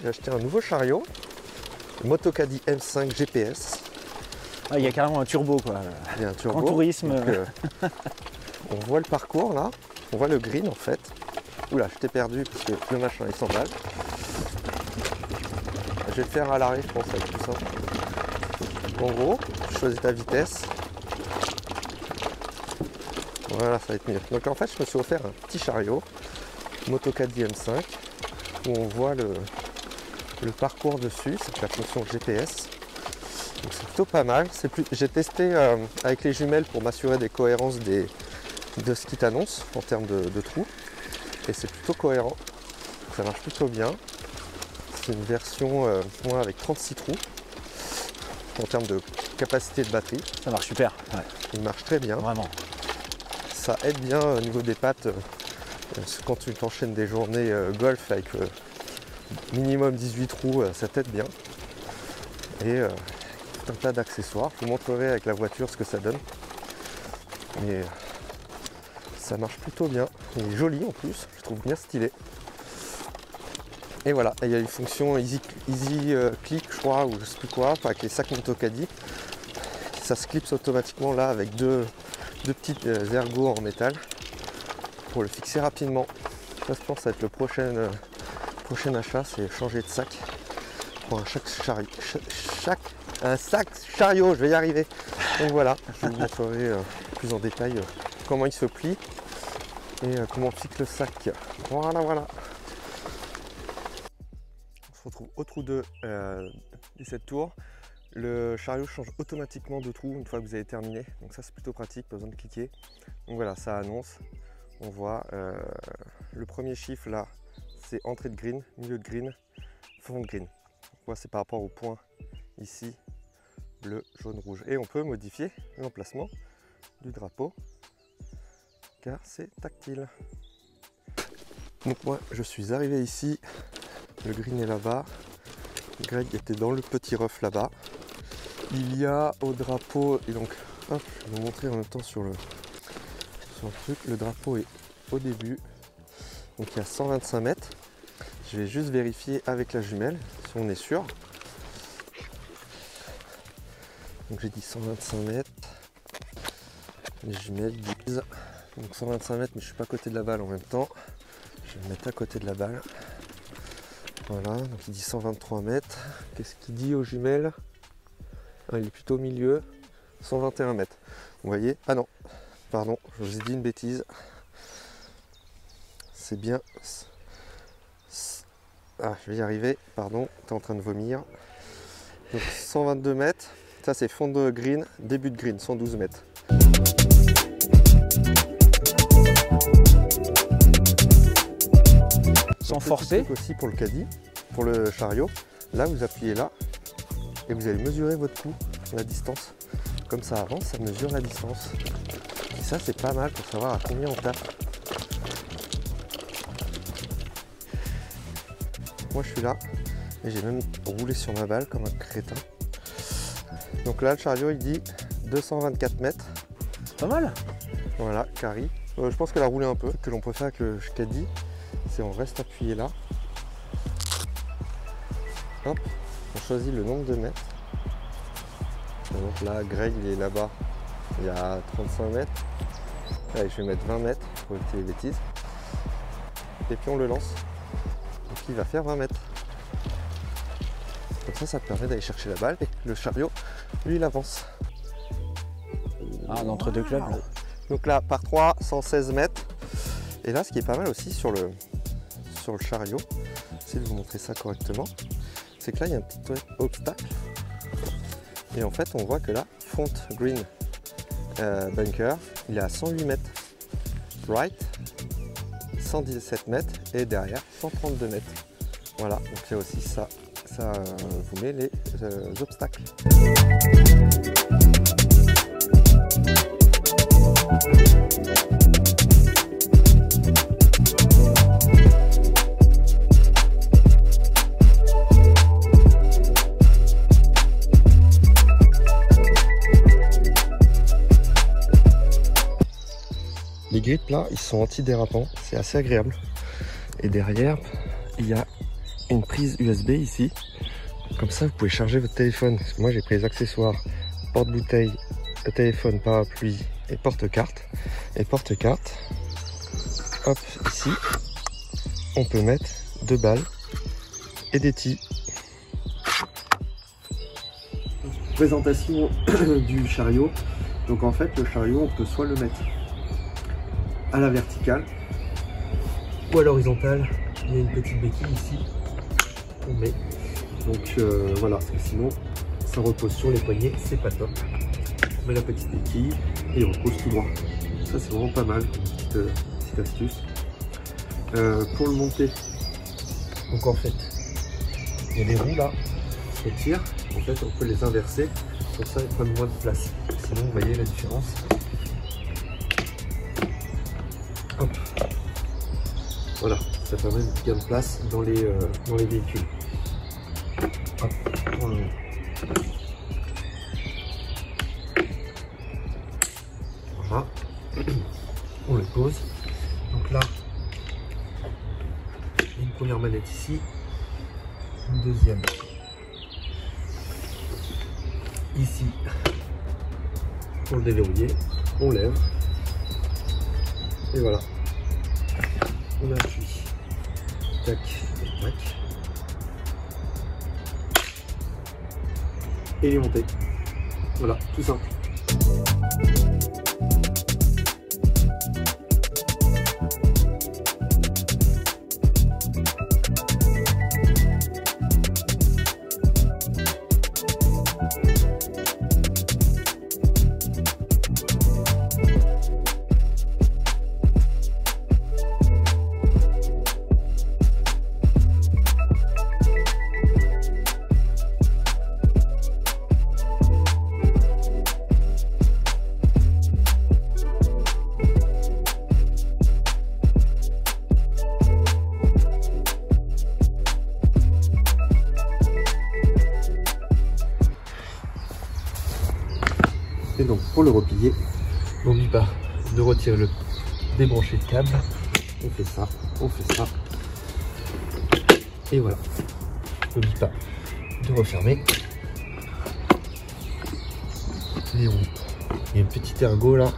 j'ai acheté un nouveau chariot, Moto Caddy M5 GPS. Ah, il y a carrément un turbo quoi. Il y a un turbo. En tourisme. Donc, on voit le parcours là, on voit le green en fait. Oula, je t'ai perdu parce que le machin il s'emballe. Je vais le faire à l'arrêt, je pense, avec tout ça. En gros, tu choisis ta vitesse. Voilà, ça va être mieux. Donc en fait, je me suis offert un petit chariot, Moto Caddy M5, où on voit le parcours dessus, c'est la fonction GPS. Donc c'est plutôt pas mal. J'ai testé avec les jumelles pour m'assurer des cohérences de ce qui t'annonce en termes de trous. Et c'est plutôt cohérent. Ça marche plutôt bien. C'est une version avec 36 trous en termes de capacité de batterie. Ça marche super. Ouais. Il marche très bien. Vraiment. Ça aide bien au niveau des pattes. Quand tu t'enchaînes des journées golf avec minimum 18 trous, ça t'aide bien. Et tout un tas d'accessoires. Je vous montrerai avec la voiture ce que ça donne. Mais ça marche plutôt bien. Il est joli en plus, je trouve bien stylé. Et voilà, il y a une fonction Easy Click, je crois, ou je sais plus quoi, avec les sacs Moto Caddy. Ça se clipse automatiquement là avec deux petites ergots en métal pour le fixer rapidement. Ça, je pense que ça va être le prochain achat, c'est changer de sac pour un sac chariot, je vais y arriver. Donc voilà, je vous montrerai plus en détail comment il se plie et comment on fixe le sac. Voilà. On se retrouve au trou 2 de cette tour. Le chariot change automatiquement de trou une fois que vous avez terminé. Donc ça c'est plutôt pratique, pas besoin de cliquer. Donc voilà, ça annonce. On voit le premier chiffre là, c'est entrée de green, milieu de green, fond de green. On voit c'est par rapport au point ici, bleu, jaune, rouge. Et on peut modifier l'emplacement du drapeau car c'est tactile. Donc moi je suis arrivé ici, le green est là-bas, Greg était dans le petit rough là-bas. Il y a au drapeau, et donc hop, je vais vous montrer en même temps sur le truc, le drapeau est au début, donc il y a 125 mètres. Je vais juste vérifier avec la jumelle si on est sûr. Donc j'ai dit 125 mètres, les jumelles disent donc 125 mètres, mais je suis pas à côté de la balle en même temps. Je vais me mettre à côté de la balle. Voilà, donc il dit 123 mètres. Qu'est-ce qu'il dit aux jumelles? Ah, il est plutôt au milieu, 121 mètres. Vous voyez? Ah non, pardon, je vous ai dit une bêtise. C'est bien. Ah, je vais y arriver, pardon, tu es en train de vomir. Donc 122 mètres, ça c'est fond de green, début de green, 112 mètres. Sans forcer. Aussi pour le caddie, pour le chariot, là vous appuyez là et vous allez mesurer votre coup, la distance. Comme ça avance, ça mesure la distance. Et ça c'est pas mal pour savoir à combien on tape. Moi je suis là et j'ai même roulé sur ma balle comme un crétin. Donc là le chariot il dit 224 mètres. Pas mal. Voilà, carry. Je pense qu'elle a roulé un peu. Ce que l'on peut faire avec le caddie, c'est on reste appuyé là. Hop, on choisit le nombre de mètres. Donc là, Greg il est là-bas, il y a 35 mètres. Allez, je vais mettre 20 mètres pour éviter les bêtises. Et puis on le lance. Donc il va faire 20 mètres. Comme ça te permet d'aller chercher la balle et le chariot, lui, il avance. Ah, d'entre deux clubs. Là. Donc là, par 3, 116 mètres. Et là, ce qui est pas mal aussi sur le chariot, c'est de vous montrer ça correctement, c'est que là, il y a un petit obstacle. Et en fait, on voit que là, front green bunker, il est à 108 mètres. Right, 117 mètres. Et derrière, 132 mètres. Voilà, donc il y a aussi ça. Ça vous met les obstacles. Les grips là, ils sont antidérapants, c'est assez agréable. Et derrière, il y a une prise USB ici. Comme ça, vous pouvez charger votre téléphone. Parce que moi, j'ai pris les accessoires porte-bouteille, téléphone, parapluie et porte-carte. Et porte-carte, hop, ici, on peut mettre 2 balles et des tis. Présentation du chariot. Donc en fait, le chariot, on peut soit le mettre à la verticale ou à l'horizontale. Il y a une petite béquille ici qu'on met. Donc voilà, parce que sinon ça repose sur les poignets, c'est pas top. On met la petite béquille et on repose tout droit. Ça c'est vraiment pas mal, petite astuce. Pour le monter, donc en fait, il y a des roues là qui tirent. En fait, on peut les inverser, comme ça ils prennent moins de place. Sinon, vous voyez la différence. Hop. Voilà, ça permet de gain de place dans les véhicules. Hop, voilà, on le pose. Donc là, une première manette ici, une deuxième ici pour le déverrouiller. On lève et voilà, on appuie, tac et tac. Et il est monté. Voilà, tout simple. Et donc pour le replier, n'oublie pas de retirer le débrancher le câble. On fait ça, on fait ça. Et voilà. N'oublie pas de refermer les roues. Il y a une petite ergot là.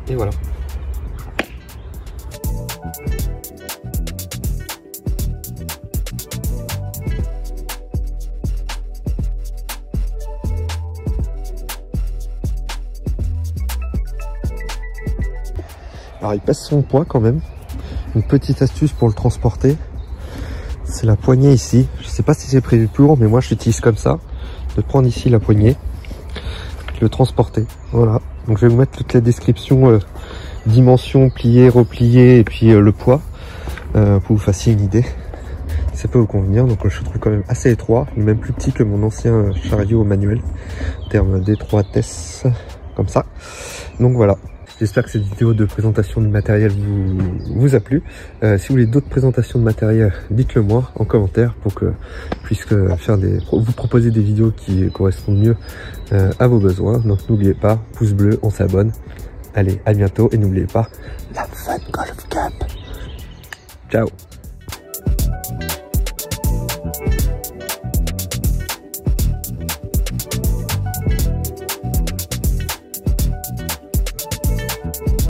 Et voilà. Alors il pèse son poids quand même. Une petite astuce pour le transporter, c'est la poignée ici. Je sais pas si c'est prévu plus lourd, mais moi j'utilise comme ça. De prendre ici la poignée, le transporter. Voilà. Donc je vais vous mettre toutes les descriptions, dimensions, pliées, repliées et puis le poids pour que vous fassiez une idée. Ça peut vous convenir. Donc je trouve quand même assez étroit, même plus petit que mon ancien chariot manuel en termes d'étroitesse, comme ça. Donc voilà. J'espère que cette vidéo de présentation de matériel vous a plu. Si vous voulez d'autres présentations de matériel, dites-le moi en commentaire pour que je puisse faire vous proposer des vidéos qui correspondent mieux à vos besoins. Donc n'oubliez pas, pouce bleu, on s'abonne. Allez, à bientôt et n'oubliez pas, la Fun Golf Cup. Ciao.